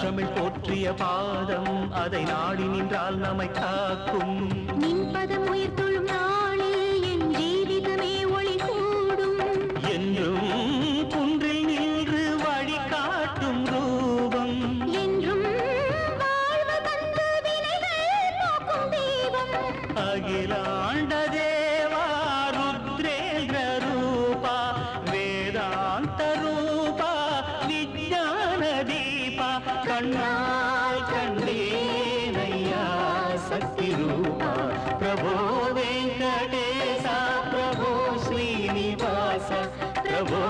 தமிழ் போற்றிய பாதம் அதை நாடி நின்றால் நம்மை காக்கும். நின் பதம் உயிர்த்தொழும் நாளில் என் ஜீவிதமே ஒளி கூடும். என்றும் குன்றில் நின்று வழி காட்டும் ரூபம், என்றும் வாழ்வு தந்து வினைகள் போக்கும் தெய்வம். அகிலாண்ட தேவா ருத்ரேந்திர ரூபா வேதாந்த ரூபா விஞ்ஞான தீபா. கண்ணால் கண்டேனையா சக்தி ரூபா. பிரபோ வெங்கடேசா பிரபோ ஸ்ரீனிவாச பிரபோ